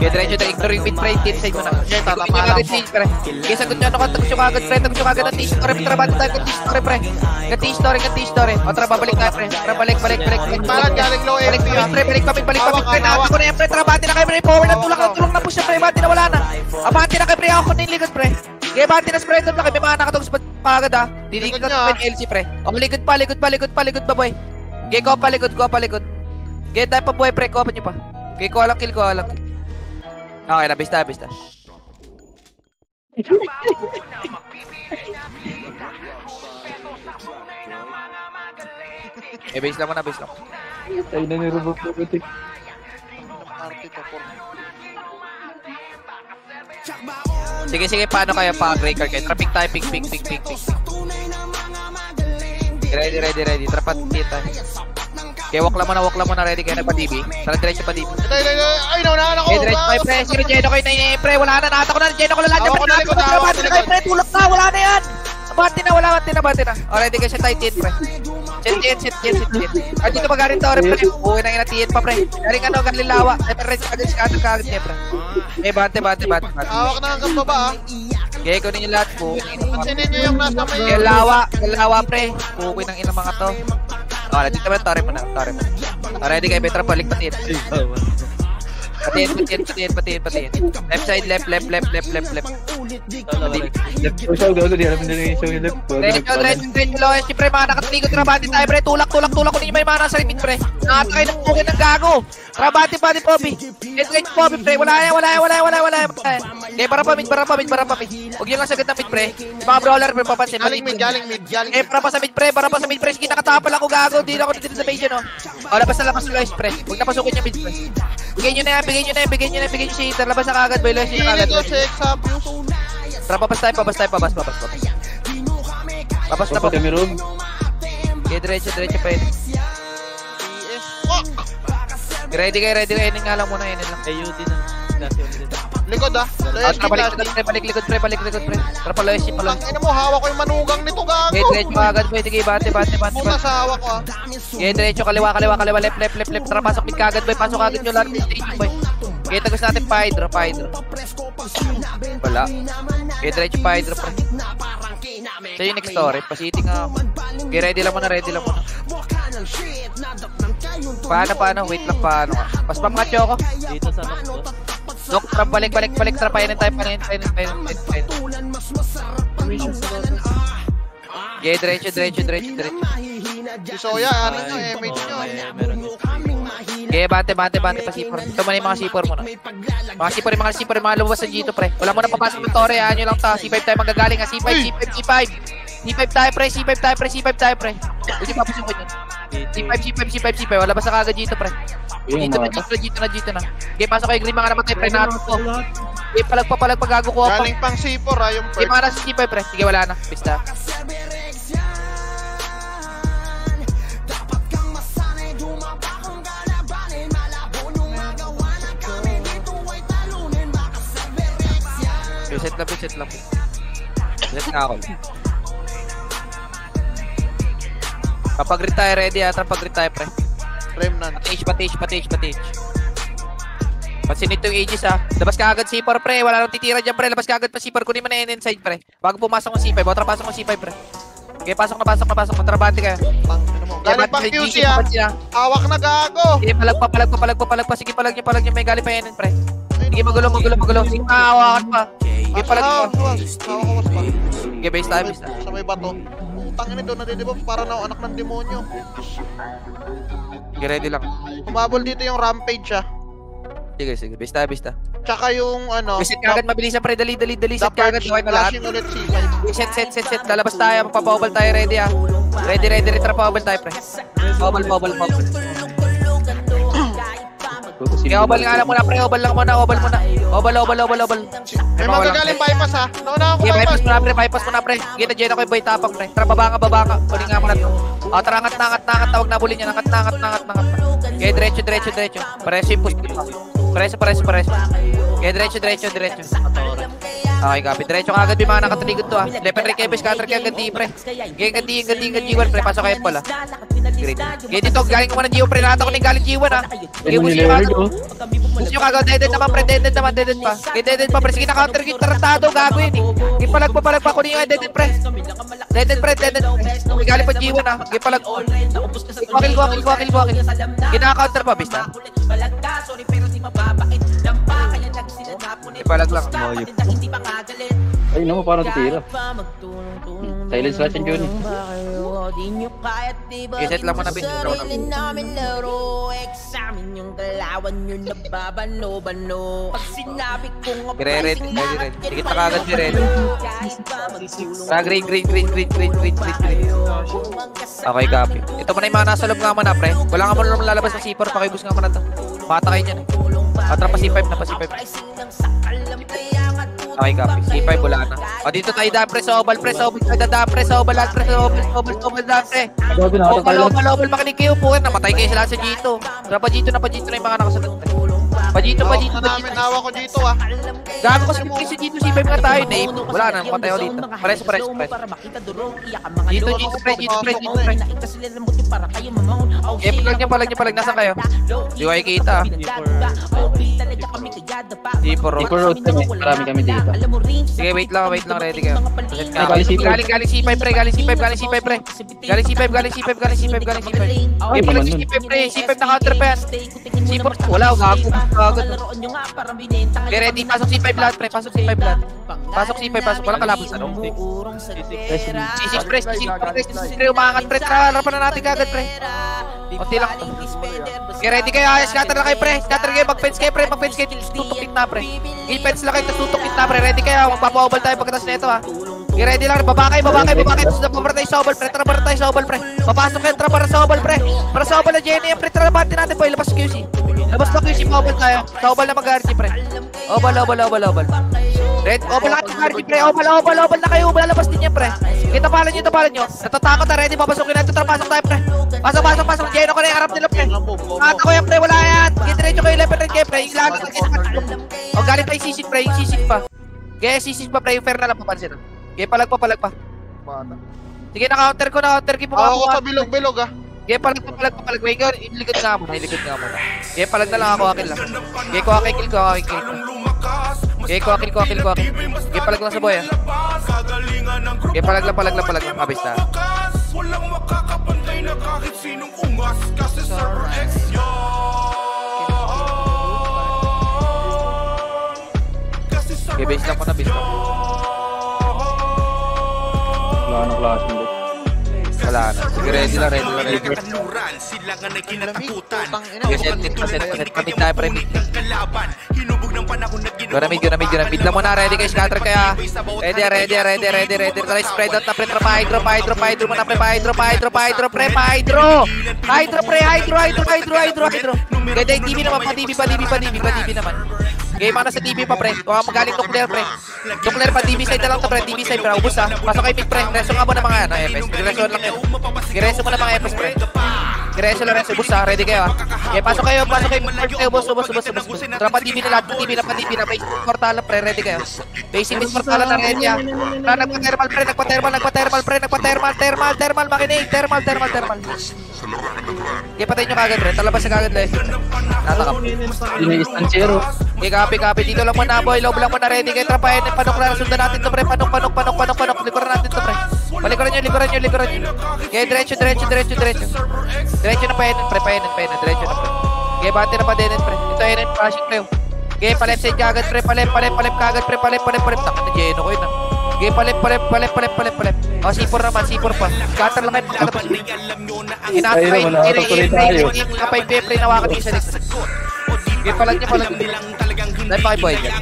Okay, diretso, ignore yung mid-frame, tip side mo na. Sagot nyo kagad stage, pre. Okay, sagot nyo, tagus nyo kagad, pre. Tagus nyo kagad ang T-story, trabante tayo ng T-story, pre. Ka-T-story. O, babalik tayo, pre. Balik. Parang galing low MP, ha. Balik pa, pre. Nakaka ko na yan, pre. Trabante na kayo, pre. Power na tulak na push na, pre. Bante na wala na. Abante na kayo, pre. Ako na yung likod, pre. Okay, bante na spread out lang kayo. May mga nakatugos pa agad, ha. Didikit na ito yung LC, pre. O, likod pa, boy. Gay ko palikod, ko palikod. Gay tayo pa buhay pre, ko pa nyo pa. Gay ko alang kill, ko alang kill. Okay na, bista. Base lang mo na, base lang. Tayo na ni Robot Robotic. Party to, por. Sige, paano kayo pa-breaker kayo? Traffic tayo, ping. Ready. Trapat kita. Kaya walk lang muna, ready kayo nagpa-DB. Tara, diretso pa DB. Ay, naunahan ako. Diretso kayo, pre. Sino Geno kayo na yun, pre? Wala na, nata ko na. Geno ko na lahat. Ako na likod. Pre, tulak na, wala na yan. Bati na. O, ready kayo siya tayo, tin, pre. Set. Ay, dito magaling to, pre. Uwi na yung natiyin pa, pre. Galing lawa. Ay, pre, agad niya, pre. Eh, bate. Hawak na hanggang baba, ah. Kaya ko ninyo lahat po. Pansinin nyo yung nasa may... Galawa, pre. Pukoy ng ilang mga to. O, dito ba? Tore mo na. Ready kayo, Petra, balik patiin. Patiin. Left side, left. Show, gago, di alam nila yung show yung left. Diretso, lowest, pre, mga nakatalikod, trabati tayo, pre, tulak ko ninyo may mana sa limit, pre. Nakatay ng bukid ng gago. Trabati, Poppy. Get Poppy, pre, wala yan. Okay, bara pa mid. Huwag yun lang sagad ng mid, pre. Mga brawler, pre, papansin. Galing mid. Para pa sa mid, pre. Sige, nakatapal ako, gago. Di na ako dito sa base, no? O, labas na lowest, pre. Huwag napasukin yung mid, pre. Bigyan nyo si Heater. Labas na kagad, boy. Lowest na kagad. Tara, papas tayo. Papas na. Kami room. Okay, diretso pa yun. Ready kayo. Inin nga lang muna. AUD na. Likod, ah. Balik likod, pre. Tara, palawis. Tangina mo, hawak ko yung manugang nito, gago. Okay, diretso agad, boy. Sige, bate. Muna sa hawak ko, ah. Okay, diretso, kaliwa. Left. Tara, pasok mid kagad, boy. Pasok agad nyo lahat. Station, boy. Okay, tagos natin pa hydro. Wala. Okay, diretso pa hydro, pre. Siya yung next story. Pasiting nga ako. Okay, ready lang muna. Paano? Wait lang, paano ka? Paspam nga ako. Dito sa Nok, trap, balik. Trap, painin tayo. Okay, diretso. Si Soya, ano nyo, mate nyo. Okay, bante pa sipor. Ito muna yung mga sipor muna. Mga sipor, mga lumabas sa G2, pre. Wala mo na papasok ng Torre, nyo lang ta. C5 tayo magagaling, ha. C5 tayo, pre. Hindi papasukin yun. C5. Wala ba sa kagad G2, pre? G2 na. Okay, pasok kayo, green mga namatay, pre. Nato ko. Okay, palag pagago ko ako. Galing pang sipor, ha, yung Okay, mga nasa C5, pre. Sige, wala na. Bista. Set lang. Set nga ako. Kapag-retire ready, pag-retire, pre. Remnant. Patage. Pansin ito yung ages, ha. Labas ka agad C4, pre. Wala nang titira dyan, pre. Labas ka agad pa C4. Kunin mo na yun inside, pre. Bago pumasok ng C5. Otra pasok ng C5, pre. Okay, pasok na. Kontrabante kayo. Galing pang QC, ha. Hawak na, gago. Sige, palag pa. Sige, palag nyo. May galing pa yun, pre. Sige, magulo. Sige, hawakan pa. Sige, palag nyo. Sige, base tayo. Sa may bato. Tangin nito, nadidibab para na anak ng demonyo. Sige, ready lang. Kumabol dito yung rampage, ha. Sige, base tayo. Tsaka yung ano. Set kagad, mabilisan, pre. Dali. Set kagad. Okay na lahat. Flashing ulit C5. Set. Lalabas tayo. Magpapawabal tayo. Ready, ha. Ready. Trapawabal tayo, pre. Pawabal. Sige, obal nga lang muna, pre. Obal muna. May magagaling bypass, ha. Nauna ako Sige, bypass. bypass muna, pre. Kita dyan ako yung boy tapang, pre. Tara, baba ka. Kunin nga muna to. O, tara, angat. Tawag na bulin yan. Angat. Okay, diretso. Pareso yung push. Pareso. Okay, diretso. Okay, copy. Diretso ka agad yung mga nakataligod to, ha. Left and right kayo, base counter kayo, ganti, pre. Okay, ganti, G1, pre. Pasok kayo pala. Great. Okay, dito, galing ko muna G1, pre. Nakata ko na yung galing G1, ha. Okay, push nyo kagad. Dead naman, pre. Dead pa. Okay, dead pa, pre. Sige, na-counter yung tarantado. Gago yun, eh. Okay, palag pa. Kunin yung dead, pre. Dead. Okay, galing pa G1, ha. Okay, palag. Wakil. Ginaka-counter pa, bista. Palag lang. Ay, naman parang titira. Silence lahat yung Johnny. di nyo kahit di ba Reset lang mo na, sarili namin laro. Examine yung galawan nyo na babano-bano. Pag sinabi kong Gre-red, ready. Tikit na kagad si Red. Green. Okay, copy. Ito mo na yung mga nasa loob nga mo na, pre. Wala nga mo naman lalabas ng C4, pakibus nga mo na to. Bata kayo dyan eh. Patra pa C5 na, pa C5. Okay, copy. C5, wala na. O, dito tayo daan, pre. Sobal, pre. Sobal, daan, pre. Sobal, daan, pre. Sobal, daan, pre. Obal, makinig kayo po. Namatay kayo sila sa G2. Tara, pa G2 na yung mga nakasunod. Pajito. namin nawa ko dito ah. Gago kasi kung kasi dito C5 nga tayo, Nate. Wala na, matay ako dito. Pares. Dito, pre. Palag niya. Nasaan kayo? Di ko kita. Deeper road kami. Marami kami dito. Sige, wait lang, ready kayo. Galing C5, pre. Galing C5, pre. C5 na counter pa yan. C4, wala, gago. Okay, ready, pasok C5 lahat, pre. Pasok C5 lahat. Pasok. Walang kalabas, ano? C6, pre. Umangat, pre. Harapan na natin kagad, pre. Unti lang. Okay, ready kayo. Scatter lang kayo, pre. Scatter kayo. Mag-fence kayo, pre. Tutok-tit na, pre. I-fence lang kayo. Tutok-tit na, pre. Ready kayo. Magpapa-obal tayo pagkatas na ito, ha. Okay, ready lang. Baba kayo. Para tayo sa obal, pre. Papasok kayo. Para sa obal, pre. Para sa obal na Jenny. Pre, trabatin natin, boy. Labas QC. Labas na QC. Obal tayo. Sa obal na mag-RG, pre. Obal. Red, obal na kayo, RG, pre. Obal na kayo. Lalabas din yan, pre. Kita palan nyo. Natatakot na, ready. Papasukin natin. Pasok tayo, pre. Pasok. Jenny ko na yung harap nila, pre. Mata ko yan, pre. Wala yan. Diretso kayo, level red kayo, pre. Yung lahat na o, galing pa yung sisig, pre. Yung sisig pa. Kaya sisig pa, pre. Yung fair na lang papansin. Kaya palag pa. Sige, na-counter ko mo. Ako sa bilog ah. Kaya palag. Wait, ilikod nga mo. Kaya palag na lang ako, akin lang. Kaya ko akin kill. Kaya palag lang sa boy, ah. Kaya palag lang. Mabis na. Walang makakapantay na kahit sinong ungas kasi Server X Okay, base lang ko na, Wala na klase mo. Wala na. Sige, ready lang. Sila nga na'y kinatakutan. Set. Kapit tayo, pre. Hinubog ng panahon na Guna mid lang muna, ready kayo, scatter kaya. Ready. Try spread out na, pre. Pa-hydro muna, pre. Pa-hydro, pre. Hydro. Ganda yung TV naman, pa-TV naman. Okay, mana sa TV pa, pre. Huwag magaling Tukler, pre. Tukler pa, TV side na lang to, pre. TV side, pre. Ubus, ha. Pasok kay mid, pre. Reso nga mo na mga, FS. Reso lang yun. Reso mo na mga FS, pre. Reso lang, ubus, ha. Ready kayo, ha. Okay, pasok kayo, ubus. Trapa TV na lahat, pa TV na. Basic portala, pre. Ready kayo. Basic portala na ready, ha. Nagpa-thermal, pre. Thermal, makinig. Thermal. Okay, patay nyo kagad, pre. Talabas na kagad, le. Natakap. Instansero. Okay, copy. Dito lang muna, boy. Loob lang muna, ready kayo. Trapahin. Panok na. Sundan natin to, pre. Panok. Likuran natin to, pre. Likuran nyo. Okay, diretso. Diretso na painin, pre. Diretso na, pre. Okay, bati na pa din, pre. Ito, yun, flashing, pre. Okay, palep side kagad, pre. Palep kagad, pre. Palep. Takat na Geno ko yun, ah. Okay, palep. O, C4 naman, C4 pa. Scatter lang kayo. Inatry. Kapay, pre. Nawakan yung isa dito. Okay, palag niya. Dahil pa kayo boy dyan.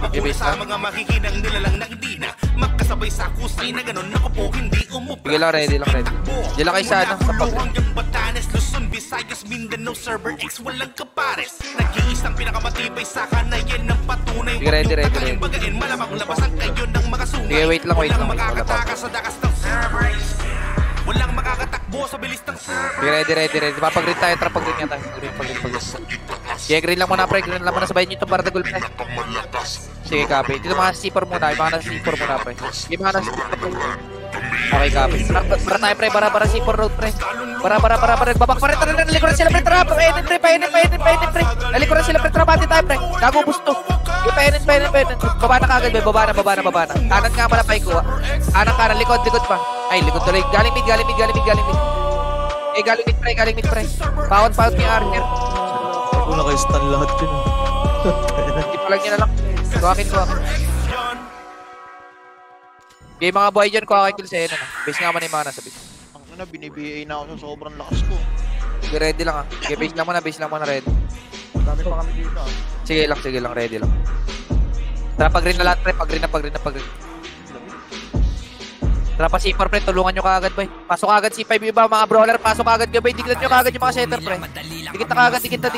Okay, base na. Sige lang, ready. Diyan lang kayo sana. Sa pag. Sige, ready. Sige, wait lang. Wala pa. Walang makakatakbo sa bilis ng server. Ready. Papag-green tayo. Pag-green nga tayo. Pag-green. Sige, green lang muna, pre. Green lang muna. Sabayin nyo itong para dagul, pre. Sige, copy. Dito mga C4 muna. Yung mga nasa C4 muna, pre. Sige, mga nasa C4 muna. Okay, copy. Para tayo, pre. Para C4 road, pre. Para. Babak pa rin. Nalikuran sila, pre. Painin, pre. Nalikuran sila, pre. Trabati tayo, pre. Gago gusto. Painin. Baba na kagad, pre. Baba na. Kanan nga pala pa ikuha. Kanan. Likod pa. Ay, likod tuloy. Galing mid. Eh, galing mid, pre. Pound ni Archer. Ako naka-stun lahat yun. Hindi pa lang niya na lang. Kuhakin. Game mga boy dyan, kuha kay kill sa na. Base nga mo na yung mga nasa base. Ang ina, binibiay na ako sa sobrang lakas ko. Sige, ready lang Okay, base lang muna, ready. Dami pa kami dito Sige lang, ready lang. Tara, pag-green na lahat, pre. Pag-green na. Tara pa C4, pre. Tulungan nyo kaagad, boy. Pasok agad C5 iba, mga brawler. Pasok agad, boy. Dikitan nyo kaagad yung mga setter, pre. Dikit na kaagad, dikit na.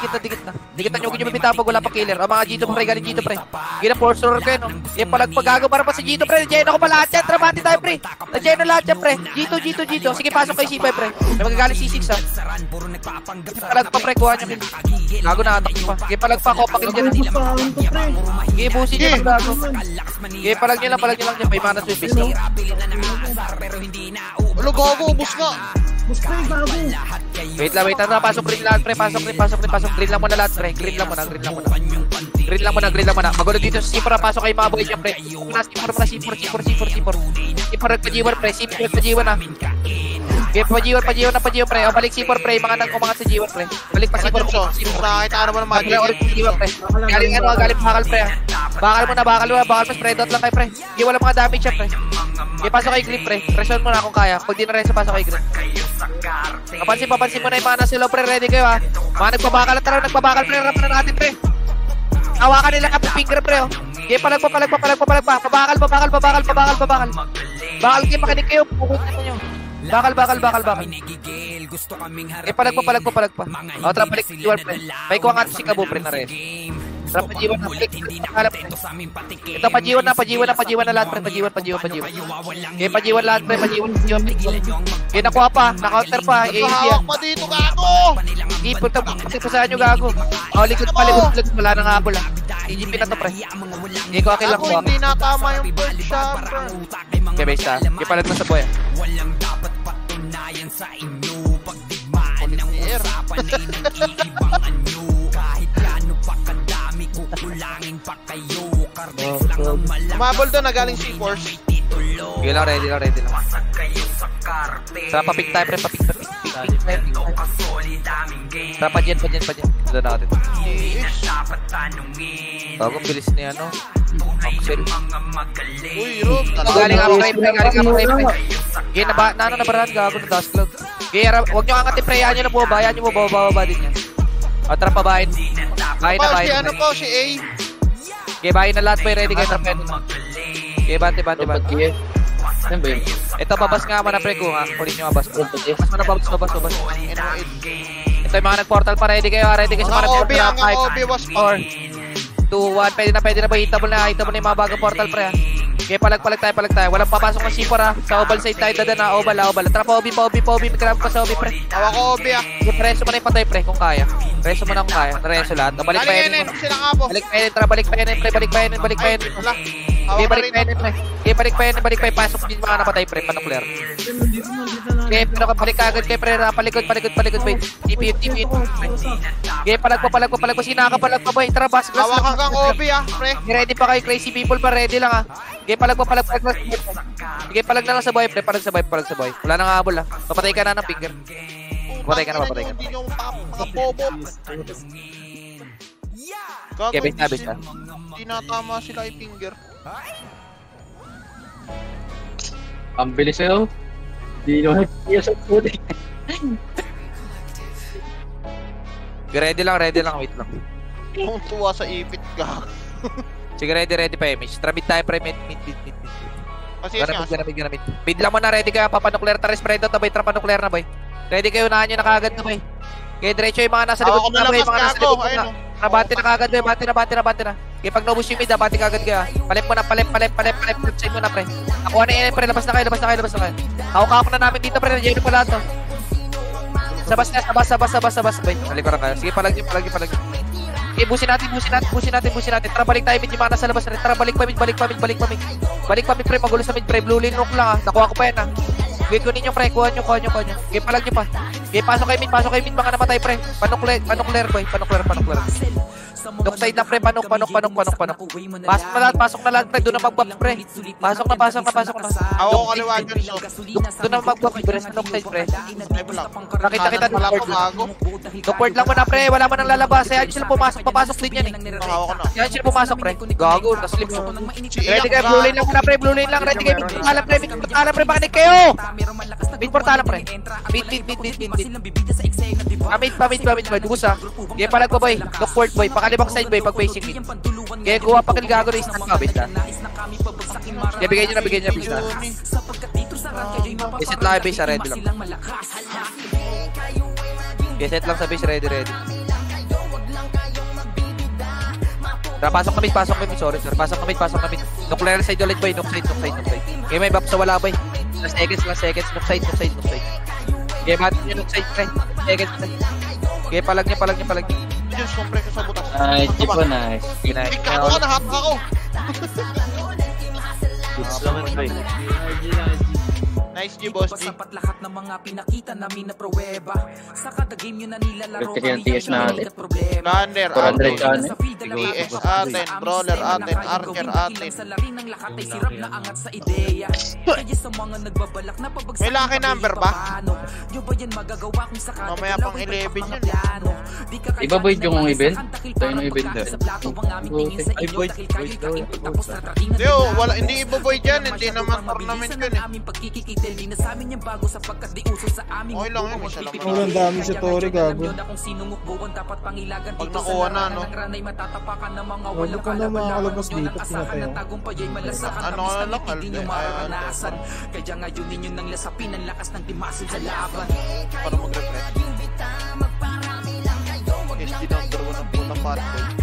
Dikitan nyo kung nyo mabita pag wala pa killer. O mga Gito, pre. Galing Gito, pre. Gina, force roller kayo, no? Yung palagpagago para pa sa Gito, pre. Nandiyan ako pa lahat yan. Tramati tayo, pre. Nandiyan na lahat yan, pre. Gito. Sige, pasok kayo C5, pre. May magagaling C6, ha. Palagpa, pre. Kuha nyo kill. Gago na, atak nyo pa. Sige, palagpa ko. Pakil dyan. Sige, busin nyo lang, gago. Sige, palag nyo lang dyan. May mana sweep base lang. Ano, gago, ubus nga. Wait lang. Pasok green lahat, pre. Pasok. Green lang muna lahat, pre. Green lang muna. Magulo dito sa C4, pasok kayo mga boy dyan, pre. C4. Nagpa-G1, pre. C4 nagpa-G1, ha. Okay, pa-G1 na, pre. O, balik C4, pre. Mga nang umangat sa G1, pre. Balik pa C4, pre. Nakakita ka naman ng magic. Pre. Galing bakal, pre. Bakal pa, spread out lang kayo, pre. Hindi wala mga damage siya, pre. Okay, pasok kay green, pre. Pressure mo na kung kaya. Pag di na reso, pasok kay green. Papansin mo na yung mga nasa loob, pre. Ready kayo, ha. Mga nagpabakal, pre. Rapan na natin, pre. Hawakan nila kapag finger, pre, oh. Okay, palag pa. Pabakal. Bakal kayo, makinig kayo. Pukot na nyo. Bakal. Eh, palag pa. O, tara, balik si G1, pre. May kuha nga si Kabo, pre, na res. Tara, pa-G1 na. Ito, pa-G1 na lahat, pre. Pa-G1. Okay, pa-G1 lahat, pre. Pa-G1. Okay, nakuha pa. Na-counter pa. Hawak pa dito, gago. Ipot na. Pagkasahan nyo, gago. O, likod pa. Wala nang habol, ha. EGP na to, pre. Okay, ko akin lang. Ako, hindi natama yung first shot, pre. Okay, base, ha. Okay, palag na sa boy, ha. Sa inyo pagdigmaan ng usapan ay nag-iibangan nyo kahit gaano pa kadami kukulangin pa kayo Cardex lang ang malakas umabol doon na galing C-Force. Sige lang, ready lang Tara, papik tayo, pre. Papik Tara, pa dyan Doon natin. Bagong bilis niya, no? Uy, Rob. Galing up, pre. Okay, nabarahan, gago na Dust Cloud. Okay, huwag nyo angatin, pre. Yan nyo na bababa din yan. O, tara, pabahin. Bahin na. Si ano po, si A. Okay, bahin na lahat, pre. Ready kayo, trapin. Okay, bante. Ito, babas nga man na, pre, kung kulit nyo mabas. Babas. Ito yung mga nag-portal pa, ready kayo sa mga OB, ang OB was 4, 2, 1, pwede na ba? Hita mo na yung mga bagang portal, pre, ha. Okay, palag tayo. Walang papasok ng C4, ha. Sa oval side tayo, dada na, oval. Tara pa, OB. Grab pa sa OB, pre. Hawak ko OB, ah. Okay, preso mo na yung patay, pre, kung kaya. Preso mo na kung kaya. Nareso lahat. Balik pa yan. Balik pa yan, pre. Okay, balik pa yan. Pasok din mga napatay, pre. Panukler. Okay, pero balik ka agad, pre. Palikod, boy. TP. Okay, palag pa. Sinaka palag pa, boy. Tara, bas. Hawak hanggang OB, ah, pre. Ready pa kayo, crazy people pa. Ready lang, ha. Okay, palag pa. Okay, palag na lang sa boy, pre. Palag sa boy. Wala nang habol, ha. Papatay ka na ng finger. Papatay ka. Hindi nyo makapobo. Okay, base na. Hindi natama sila yung finger. Ang bilis sa'yo. Hindi nyo nagpiya sa puti. Ready lang. Wait lang. Kung tuwa sa ipit ka. Sige, ready pa, image. Tramit tayo, pre. Mid. Kasi Ganamit. Mid lang mo na, ready ka. Papanuklear ta, spread out na, boy. Trapanuklear na, boy. Ready kayo, unahan nyo na kagad na, boy. Okay, diretso yung mga nasa likod na, boy. Mga nasa likod na. Nabati na kagad, boy. Bati na. Okay, pag naubos yung mid, bati kagad kayo. Palip mo na, palip. Side mo na, pre. Nakuha na yun, pre. Labas na kayo. Hawak na namin dito, pre. Nandiyan pa lahat, to. Sabas, boy. Nalikuran kayo. Sige, palag nyo. Okay, busin natin. Tara, balik tayo mid yung mga nasa labas na rin. Tara, balik pa mid, pre. Magulo sa mid, pre. Blue lane rook lang, ha. Nakuha ko pa yan, ha. Okay, kunin nyo, pre. Kuha nyo. Okay, palag nyo pa. Okay, pasok kayo mid, mga namatay, pre. Panukler, boy. Panukler. Look side na pre, panok. Pasok na lang pre, doon na mag-buff pre. Pasok na. Ako kaliwa dyan, so. Doon na mag-buff, beres na look side pre. Nakita kita Wala ng ko gago. Support lang mo na pre, wala mo nang lalabas. Si Angel papasok din yan eh. Ako na. Si Angel pumasok pre. Gago, naslip mo. Ready kayo, blue lane lang muna pre, blue lane lang. Ready kayo, mid portalan pre, makinig kayo. Mid portalan pre. Mid. Mid. Gusa. Kaya palag boy, look forward boy, pakalibang side boy, pag facing mid. Kaya kuha pa gago na isang kabis na. Kaya bigay nyo na bis na. Isit lang yung base, ready lang. Isit lang sa base, ready. Pasok kami, sorry. Pasok kami. Look clear side ulit boy, look side. Kaya may buff sa wala boy. Last seconds, look side. Kaya matin nyo, look side, pre. Seconds. Kaya palag niya. Diyos, kompre ko sa butas. Nice, Chico, nice. Ikaw ka, nahapak ako. Nice G, boss G. Sapat lahat ng mga pinakita namin na pruweba. Sa kada game yun na nilalaro Yung TS natin. Lander, 400 ka TS atin, brawler atin, archer atin. Sa lari ng lahat ay sirap na angat sa ideya. Kaya sa mga nagbabalak na pabagsak. May lucky number ba? Yung ba yan magagawa kung sakali Mamaya pang 11 yun. Iba ba yung event? Tayo ng event sa plato ang aming tingin sa inyo dahil kayo'y kaintog tapos natrating na Yo, wala, hindi iboboy dyan, hindi naman tournament yun eh. aming pagkikikita di na sa amin yung bago sapagkat di uso sa aming Okay lang yun, isa lang Oh, ang dami sa Tori, gago. kung sinong ukbuan dapat pangilagan Pag dito sa nakuha na, larangan no? ng ranay matatapakan ng mga Huwag walang ka na makakalabas nyo dito, ng asahan pinatay, ng oh. tagumpay ay malasakan Ano tamis ka na lang, hindi nyo Alde? mararanasan kaya ngayon ninyo nang lasapin ang lakas ng timasin sa laban Para mag-refresh. SD number 1 ang putang patboy.